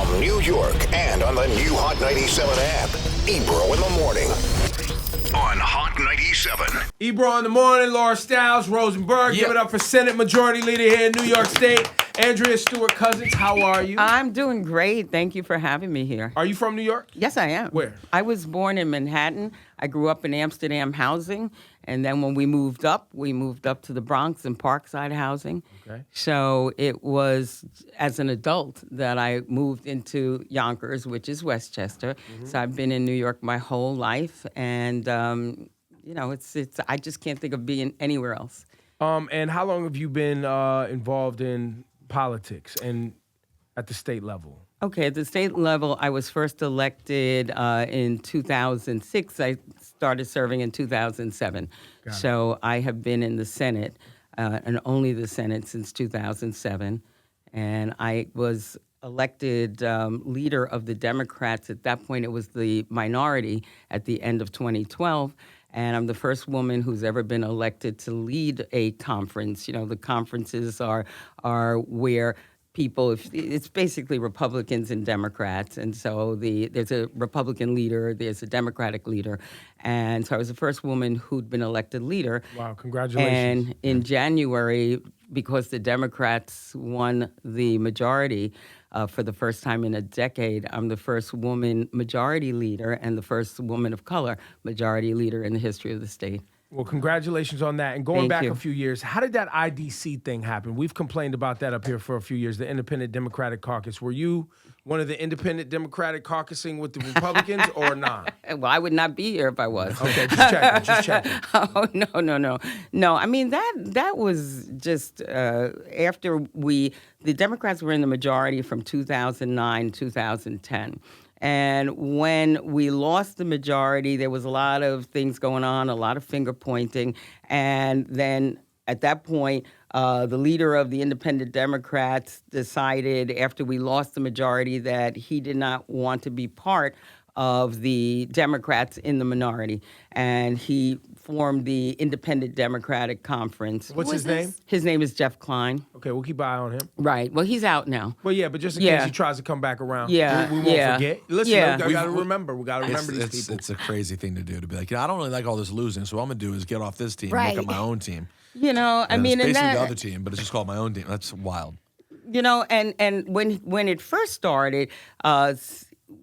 From New York and on the new Hot 97 app, Ebro in the morning on Hot 97. Ebro in the morning, Laura Stiles, Rosenberg. Give it up for Senate Majority Leader here in New York State, Andrea Stewart-Cousins. How are you? I'm doing great. Thank you for having me here. Are you from New York? Yes, I am. Where? I was born in Manhattan. I grew up in Amsterdam housing. And then when we moved up to the Bronx and Parkside housing. Okay. So it was as an adult that I moved into Yonkers, which is Westchester. Mm-hmm. So I've been in New York my whole life. And, it's I just can't think of being anywhere else. And how long have you been involved in politics and at the state level? Okay, at the state level, I was first elected in 2006. I started serving in 2007. So I have been in the Senate, and only the Senate since 2007. And I was elected leader of the Democrats. At that point, it was the minority at the end of 2012. And I'm the first woman who's ever been elected to lead a conference. You know, the conferences are where people, it's basically Republicans and Democrats. And so there's a Republican leader, there's a Democratic leader. And so I was the first woman who'd been elected leader. Wow, congratulations. And in January, because the Democrats won the majority for the first time in a decade, I'm the first woman majority leader and the first woman of color majority leader in the history of the state. Well, congratulations on that. And going Thank back you. a few years, how did that IDC thing happen? We've complained about that up here for a few years, the Independent Democratic Caucus. Were you one of the Independent Democratic caucusing with the Republicans or not? Well, I would not be here if I was. Okay, just checking. Oh, no. No, I mean, that was just after the Democrats were in the majority from 2009, 2010. And when we lost the majority, there was a lot of things going on, a lot of finger pointing. And then at that point, the leader of the Independent Democrats decided after we lost the majority that he did not want to be part of the Democrats in the minority. And he formed the Independent Democratic Conference. What's his name? His name is Jeff Klein. Okay, we'll keep an eye on him. Right. Well, he's out now. Well, yeah, but just in case he tries to come back around, we won't forget. Listen, we got to remember. We got to remember these people. It's a crazy thing to do, to be like, I don't really like all this losing, so what I'm going to do is get off this team Right. and look at my own team. You know, And it's basically the other team, but it's just called my own team. That's wild. You know, and when it first started,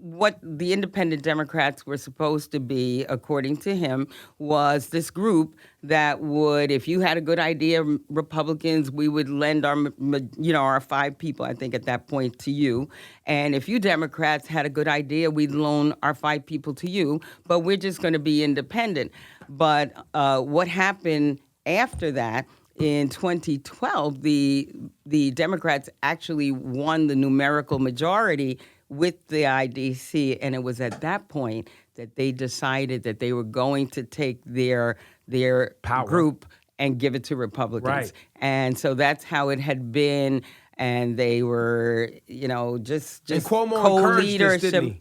what the Independent Democrats were supposed to be, according to him, was this group that would, if you had a good idea, Republicans, we would lend our 5 people, I think at that point, to you. And if you Democrats had a good idea, we'd loan our 5 people to you, but we're just going to be independent. But what happened after that, in 2012, the Democrats actually won the numerical majority with the IDC, and it was at that point that they decided that they were going to take their power group and give it to Republicans. Right. And so that's how it had been, and they were, just And Cuomo encouraged this, didn't he?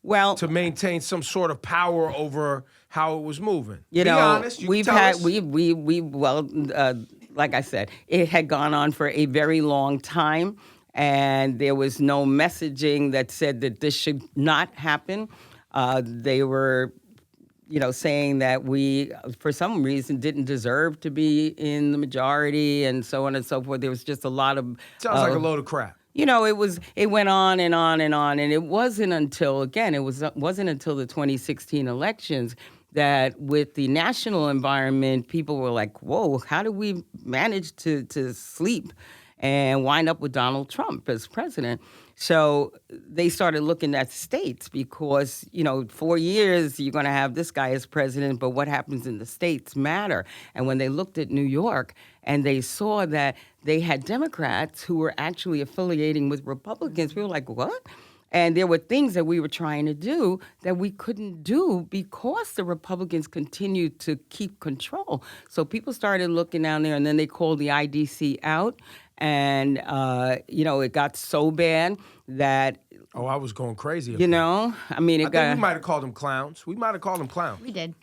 Well, to maintain some sort of power over how it was moving. Be know, honest, you we've tell had us. like I said, it had gone on for a very long time, and there was no messaging that said that this should not happen. They were, saying that we, for some reason, didn't deserve to be in the majority, and so on and so forth. There was just a lot of Sounds like a load of crap. It went on and on and on, and it wasn't until the 2016 elections that with the national environment, people were like, whoa, how do we manage to sleep and wind up with Donald Trump as president? So they started looking at states because, 4 years, you're going to have this guy as president, but what happens in the states matter. And when they looked at New York and they saw that they had Democrats who were actually affiliating with Republicans, we were like, what? And there were things that we were trying to do that we couldn't do because the Republicans continued to keep control. So people started looking down there, and then they called the IDC out. And, it got so bad that... Oh, I was going crazy. I mean, I think we might have called them clowns. We might have called them clowns. We did.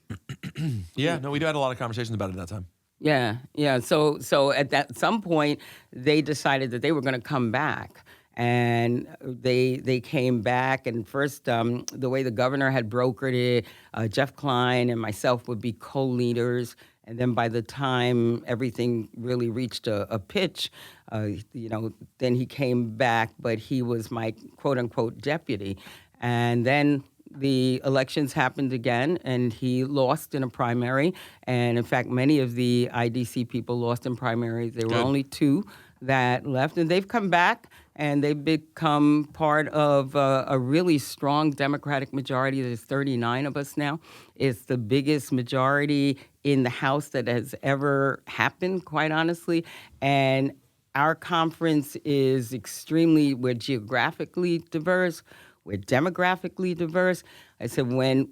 Yeah, no, we had a lot of conversations about it at that time. Yeah. So at some point, they decided that they were going to come back. And they came back, and first, the way the governor had brokered it, Jeff Klein and myself would be co-leaders. And then by the time everything really reached a pitch, then he came back, but he was my quote-unquote deputy. And then the elections happened again, and he lost in a primary. And in fact, many of the IDC people lost in primaries. There were only 2 that left, and they've come back, and they've become part of a really strong Democratic majority. There's 39 of us now. It's the biggest majority in the House that has ever happened, quite honestly. And our conference is we're geographically diverse, we're demographically diverse. I said when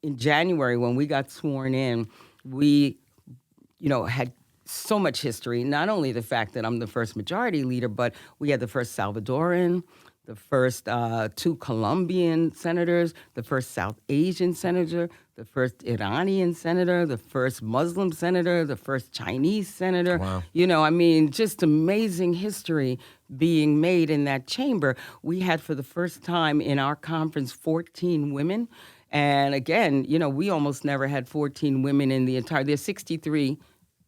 in January, when we got sworn in, we, had so much history, not only the fact that I'm the first majority leader, but we had the first Salvadoran, the first 2 Colombian senators, the first South Asian senator, the first Iranian senator, the first Muslim senator, the first Chinese senator. Wow. Just amazing history being made in that chamber. We had for the first time in our conference 14 women. And again, we almost never had 14 women in the entire, there's 63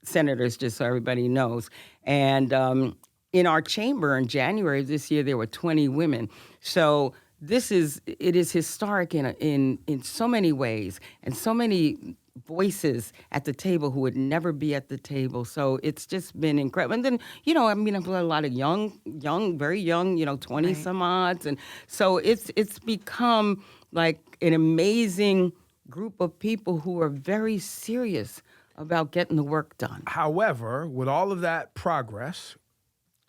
senators, just so everybody knows. And in our chamber in January of this year, there were 20 women. So it is historic in so many ways, and so many voices at the table who would never be at the table. So it's just been incredible. And then, I've got a lot of young, very young, 20 some odds. And so it's become like an amazing group of people who are very serious about getting the work done. However, with all of that progress,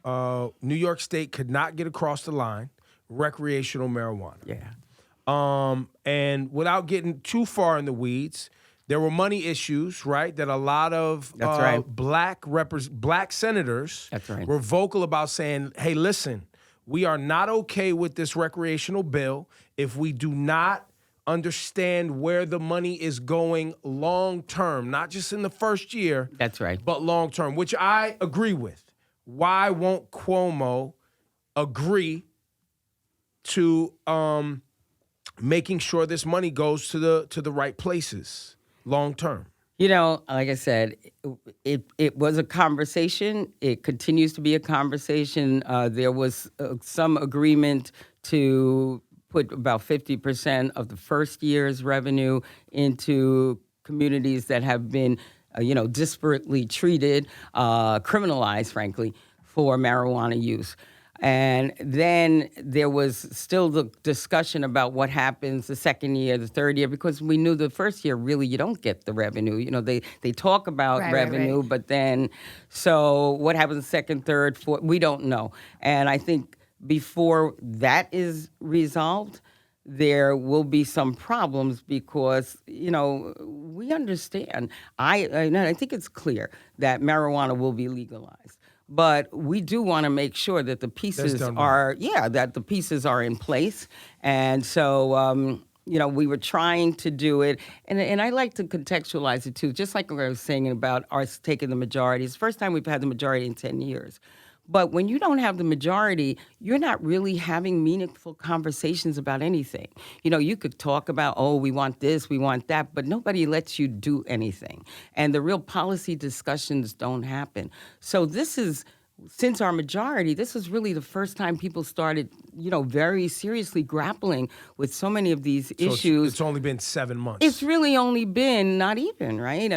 New York State could not get across the line recreational marijuana. Yeah. And without getting too far in the weeds, there were money issues, right? That a lot of That's right. black senators That's right. were vocal about saying, hey, listen, we are not okay with this recreational bill if we do not understand where the money is going long term, not just in the first year. That's right. But long term, which I agree with. Why won't Cuomo agree to making sure this money goes to the right places long term? Like I said, it was a conversation. It continues to be a conversation. There was some agreement to put about 50% of the first year's revenue into communities that have been, disparately treated, criminalized, frankly, for marijuana use. And then there was still the discussion about what happens the second year, the third year, because we knew the first year, really, you don't get the revenue. They talk about revenue, but then, so what happens second, third, fourth, we don't know. And I think before that is resolved, there will be some problems because, we understand. I think it's clear that marijuana will be legalized. But we do want to make sure that the pieces that the pieces are in place. And so, we were trying to do it. And I like to contextualize it, too, just like what I was saying about us taking the majority. It's the first time we've had the majority in 10 years. But when you don't have the majority, you're not really having meaningful conversations about anything. You could talk about, we want this, we want that, but nobody lets you do anything. And the real policy discussions don't happen. So since our majority, this was really the first time people started, very seriously grappling with so many of these issues. It's only been 7 months. It's really only been, not even, right?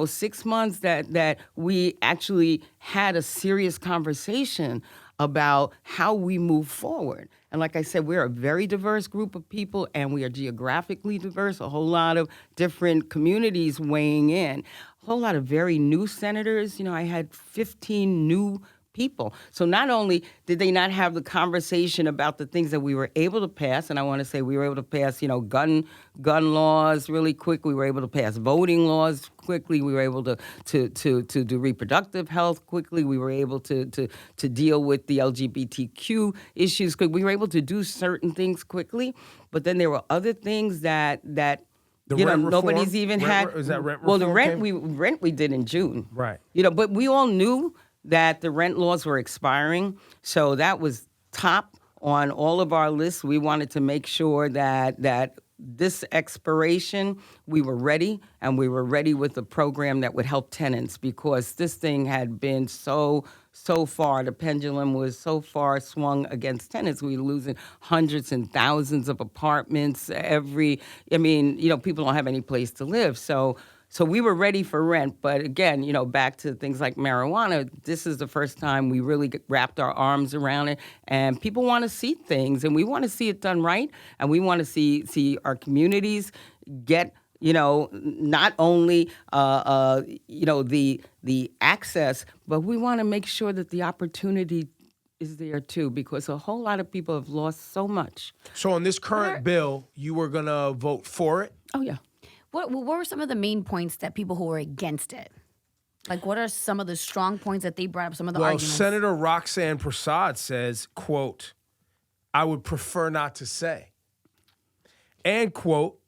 6 months that we actually had a serious conversation about how we move forward. And like I said, we're a very diverse group of people, and we are geographically diverse, a whole lot of different communities weighing in. A whole lot of very new senators. I had 15 new people. So not only did they not have the conversation about the things that we were able to pass, and I want to say we were able to pass, gun laws really quick. We were able to pass voting laws quickly. We were able to do reproductive health quickly. We were able to deal with the LGBTQ issues quickly. We were able to do certain things quickly, but then there were other things that nobody's reform? even had. Is that rent reform? Well, the rent we did in June. Right. But we all knew that the rent laws were expiring. So that was top on all of our lists. We wanted to make sure that this expiration, we were ready, and we were ready with a program that would help tenants, because this thing had been so far, the pendulum was so far swung against tenants. We were losing hundreds and thousands of apartments people don't have any place to live. So we were ready for rent, but again, back to things like marijuana, this is the first time we really wrapped our arms around it, and people want to see things, and we want to see it done right, and we want to see our communities get, not only, the access, but we want to make sure that the opportunity is there too, because a whole lot of people have lost so much. So on this current bill, you were going to vote for it? Oh, yeah. What were some of the main points that people who were against it? Like, what are some of the strong points that they brought up, some of the arguments? Senator Roxanne Prasad says, quote, "I would prefer not to say." And, quote,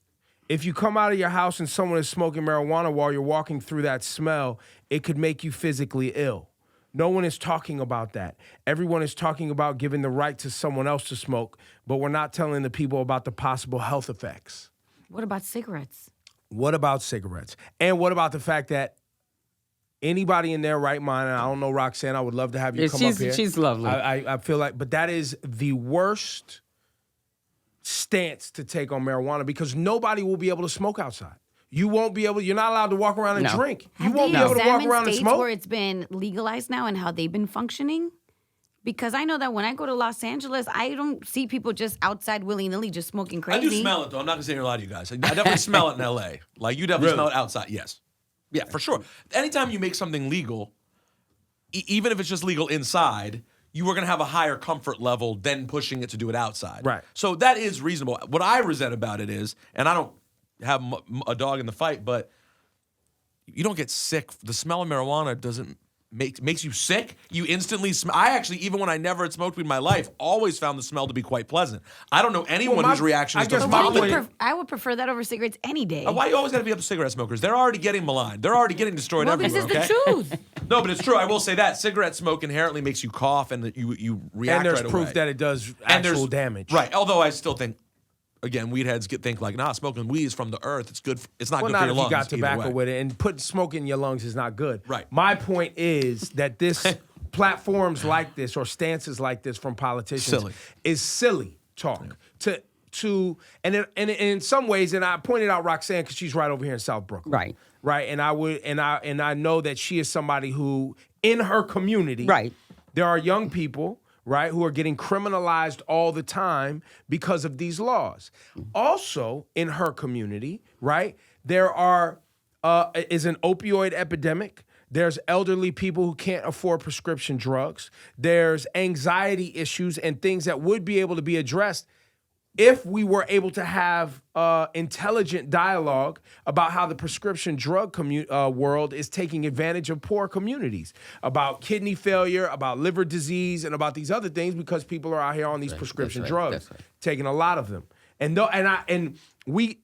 "If you come out of your house and someone is smoking marijuana while you're walking through that smell, it could make you physically ill. No one is talking about that. Everyone is talking about giving the right to someone else to smoke, but we're not telling the people about the possible health effects." What about cigarettes? What about cigarettes? And what about the fact that anybody in their right mind, and I don't know, Roxanne, I would love to have you come up here. She's lovely. I feel like, but that is the worst stance to take on marijuana, because nobody will be able to smoke outside. You won't be able, you're not allowed to walk around and drink. You won't be able to walk around and states smoke. where it's been legalized now and how they've been functioning? Because I know that when I go to Los Angeles, I don't see people just outside willy-nilly just smoking crazy. I do smell it, though. I'm not going to say you're lie to you guys. I definitely smell it in L.A. Like, you definitely smell it outside. Yes. Yeah, for sure. Anytime you make something legal, even if it's just legal inside, you are going to have a higher comfort level than pushing it to do it outside. Right. So that is reasonable. What I resent about it is, and I don't have a dog in the fight, but you don't get sick. The smell of marijuana doesn't makes you sick. You instantly smell. I actually, even when I never had smoked weed in my life, always found the smell to be quite pleasant. I don't know anyone whose reaction is to smell. I would prefer that over cigarettes any day. Why you always got to be up to cigarette smokers? They're already getting maligned. They're already getting destroyed everywhere. This is the truth. No, but it's true. I will say that cigarette smoke inherently makes you cough, and that you react. And there's right proof away. that it does actual damage. Right. Although I still think, again, weed heads think like, nah, smoking weed is from the earth. It's good. It's not good for your lungs. Well, not if you got tobacco with it, and putting smoke in your lungs is not good. Right. My point is that this platforms like this or stances like this from politicians is silly talk. And in some ways, and I pointed out Roxanne because she's right over here in South Brooklyn. Right. And I know that she is somebody who, in her community, there are young people, right, who are getting criminalized all the time because of these laws. Also, in her community, right, there is an opioid epidemic. There's elderly people who can't afford prescription drugs. There's anxiety issues and things that would be able to be addressed if we were able to have intelligent dialogue about how the prescription drug world is taking advantage of poor communities, about kidney failure, about liver disease, and about these other things, because people are out here on these prescription drugs, taking a lot of them. We,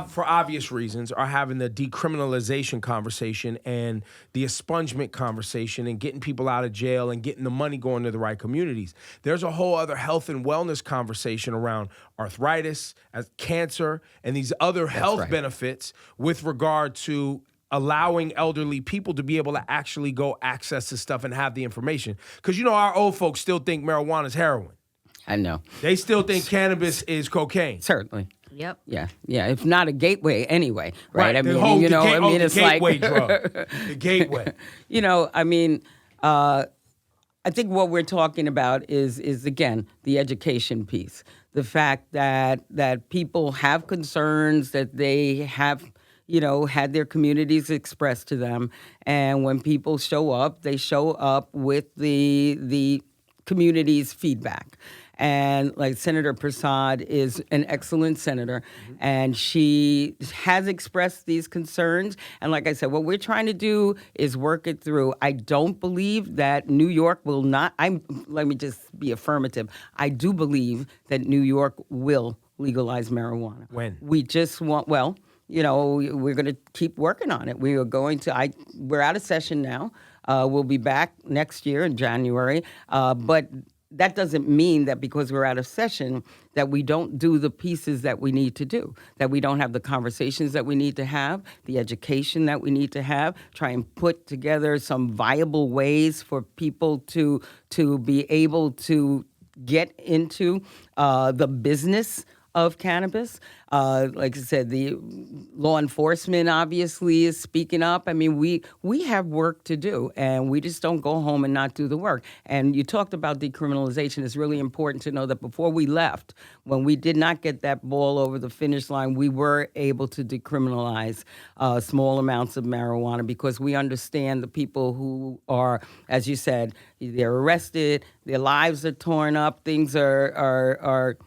for obvious reasons, are having the decriminalization conversation and the expungement conversation and getting people out of jail and getting the money going to the right communities. There's a whole other health and wellness conversation around arthritis, cancer, and these other health benefits with regard to allowing elderly people to be able to actually go access this stuff and have the information. Because, our old folks still think marijuana is heroin. I know. They still think cannabis is cocaine. Certainly. Yep. Yeah. If not a gateway, anyway. Right. The It's gateway like drug. The gateway. I think what we're talking about is again the education piece. The fact that people have concerns, that they have had their communities expressed to them, and when people show up, they show up with the community's feedback. And like Senator Prasad is an excellent senator, and she has expressed these concerns. And like I said, what we're trying to do is work it through. I don't believe that New York will not. Let me just be affirmative. I do believe that New York will legalize marijuana. When? We just want, we're going to keep working on it. We're out of session now. We'll be back next year in January, but that doesn't mean that because we're out of session that we don't do the pieces that we need to do, that we don't have the conversations that we need to have, the education that we need to have, try and put together some viable ways for people to be able to get into the business of cannabis. Like I said, the law enforcement obviously is speaking up. I mean, we have work to do, and we just don't go home and not do the work. And you talked about decriminalization. It's really important to know that before we left, when we did not get that ball over the finish line, we were able to decriminalize small amounts of marijuana because we understand the people who are, as you said, they're arrested, their lives are torn up, things are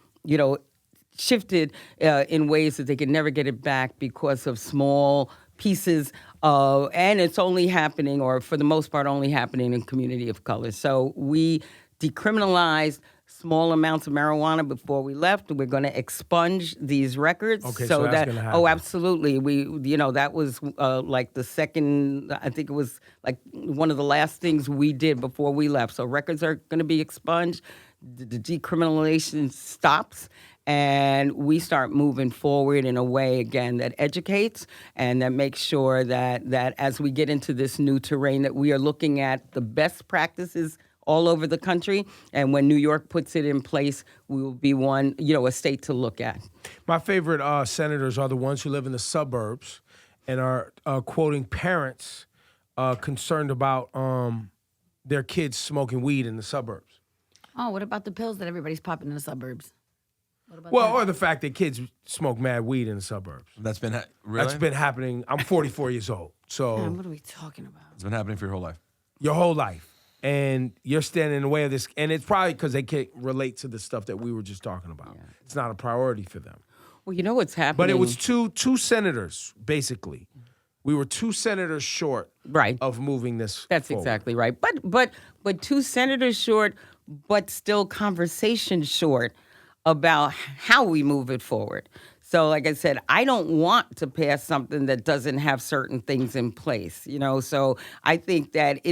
shifted in ways that they can never get it back because of small pieces of, and it's only happening, or for the most part, only happening in community of color. So we decriminalized small amounts of marijuana before we left. We're going to expunge these records. Okay, so that's gonna happen. Oh, absolutely. That was like the second, I think it was like one of the last things we did before we left. So records are going to be expunged. The decriminalization stops. And we start moving forward in a way, again, that educates and that makes sure that as we get into this new terrain, that we are looking at the best practices all over the country. And when New York puts it in place, we will be a state to look at. My favorite senators are the ones who live in the suburbs and are quoting parents concerned about their kids smoking weed in the suburbs. Oh, what about the pills that everybody's popping in the suburbs? What about Well, that? or the fact that kids smoke mad weed in the suburbs. That's been really. That's been happening. I'm 44 years old. So Man, what are we talking about? It's been happening for your whole life. your whole life. And you're standing in the way of this. And it's probably because they can't relate to the stuff that we were just talking about. It's not a priority for them. Well, you know what's happening. But it was two senators, basically. We were 2 senators short Right. of moving this That's forward. exactly right. But 2 senators short, but still conversation short about how we move it forward. So like I said, I don't want to pass something that doesn't have certain things in place, So I think that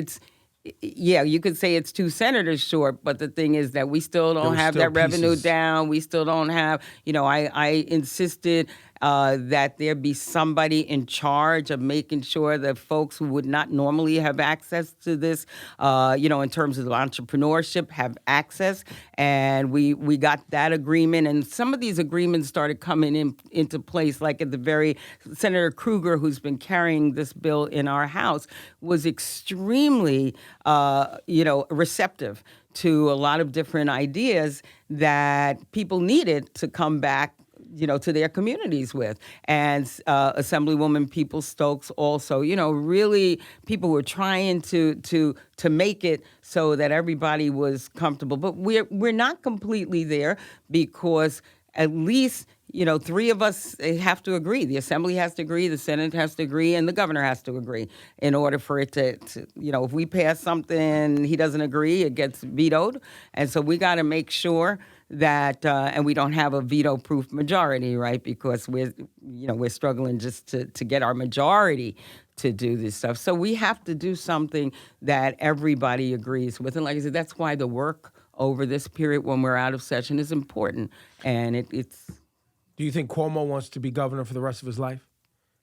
you could say it's 2 senators short, but the thing is that we still don't have that revenue down. We still don't have, I insisted that there be somebody in charge of making sure that folks who would not normally have access to this, in terms of entrepreneurship, have access. And we got that agreement. And some of these agreements started coming into place, like at the very, Senator Kruger, who's been carrying this bill in our House, was extremely, receptive to a lot of different ideas that people needed to come back to their communities with. And Assemblywoman Peoples-Stokes also, really people were trying to make it so that everybody was comfortable. But we're not completely there because at least 3 of us have to agree. The Assembly has to agree, the Senate has to agree, and the governor has to agree in order for it to if we pass something he doesn't agree, it gets vetoed. And so we got to make sure that, and we don't have a veto-proof majority, right? Because we're struggling just to get our majority to do this stuff. So we have to do something that everybody agrees with. And like I said, that's why the work over this period when we're out of session is important. And it's... Do you think Cuomo wants to be governor for the rest of his life?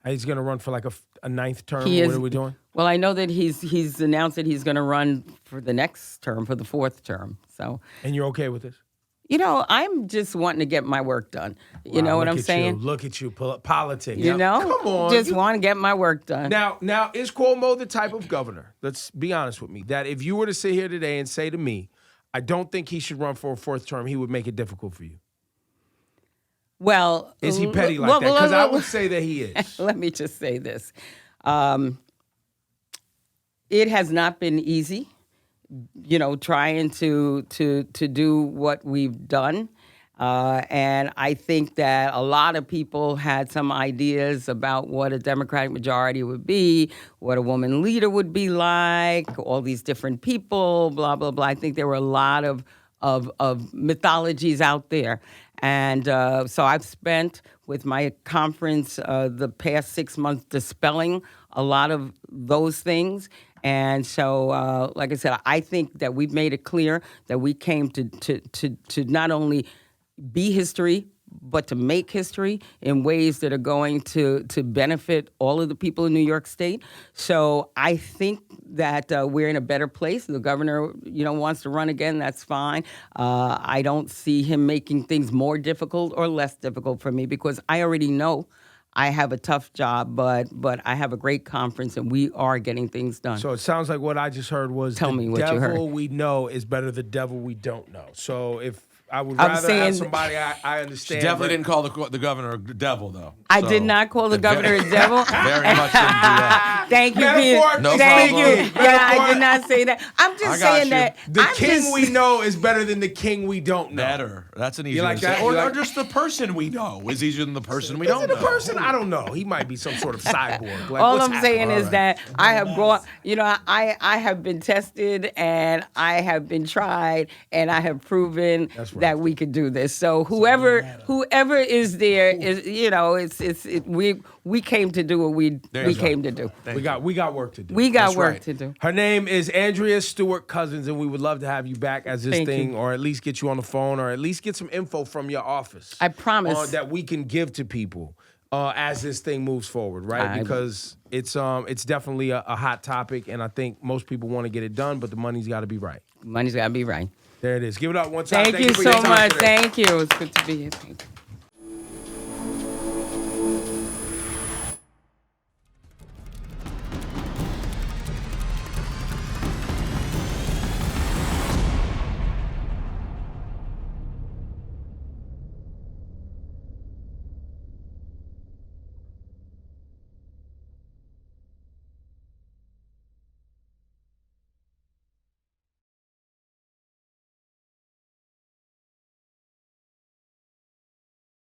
He's going to run for like a 9th term? What are we doing? Well, I know that he's announced that he's going to run for the next term, for the 4th term. So. And you're okay with this? I'm just wanting to get my work done. You know what I'm saying? Look at you, politics. Come on. Just want to get my work done. Now, is Cuomo the type of governor, let's be honest with me, that if you were to sit here today and say to me, I don't think he should run for a 4th term, he would make it difficult for you? Well, is he petty like that? Because I would say that he is. Let me just say this. It has not been easy, trying to do what we've done. And I think that a lot of people had some ideas about what a Democratic majority would be, what a woman leader would be like, all these different people, blah, blah, blah. I think there were a lot of mythologies out there. And so I've spent with my conference the past 6 months dispelling a lot of those things And so, like I said, I think that we've made it clear that we came to not only be history, but to make history in ways that are going to benefit all of the people in New York State. So I think that we're in a better place. The governor, wants to run again. That's fine. I don't see him making things more difficult or less difficult for me because I already know I have a tough job, but I have a great conference and we are getting things done. So it sounds like what I just heard was Tell me what you heard. devil we know is better than the devil we don't know. So if I would I'm rather saying- have somebody I understand. She definitely didn't call the governor a devil, though. I So- did not call the governor a devil. Very much didn't do that. Thank you, Metaphor- Peter. No Thank problem. you. Yeah, I did not say that. I'm I just got saying you. that. The I'm king just, we know is better than the king we don't know. Better. That's an easier like to that? say. You Or like- just the person we know is easier than the person we Is don't it know. a person? I don't know. He might be some sort of cyborg. Like, all what's I'm happening? saying is that I have gone, I have been tested and I have been tried and I have proven That's right. that we could do this. So whoever is there is, we came to do what we came to do. We got work to do. We got That's work right. to do. Her name is Andrea Stewart-Cousins, and we would love to have you back as this Thank thing, you. or at least get you on the phone, or at least get some info from your office. I promise. that we can give to people as this thing moves forward, right? Because it's definitely a hot topic, and I think most people want to get it done, but the money's got to be right. Money's got to be right. There it is. Give it up one time. Thank you for your so time much. today. Thank you. It's good to be here. Thank you.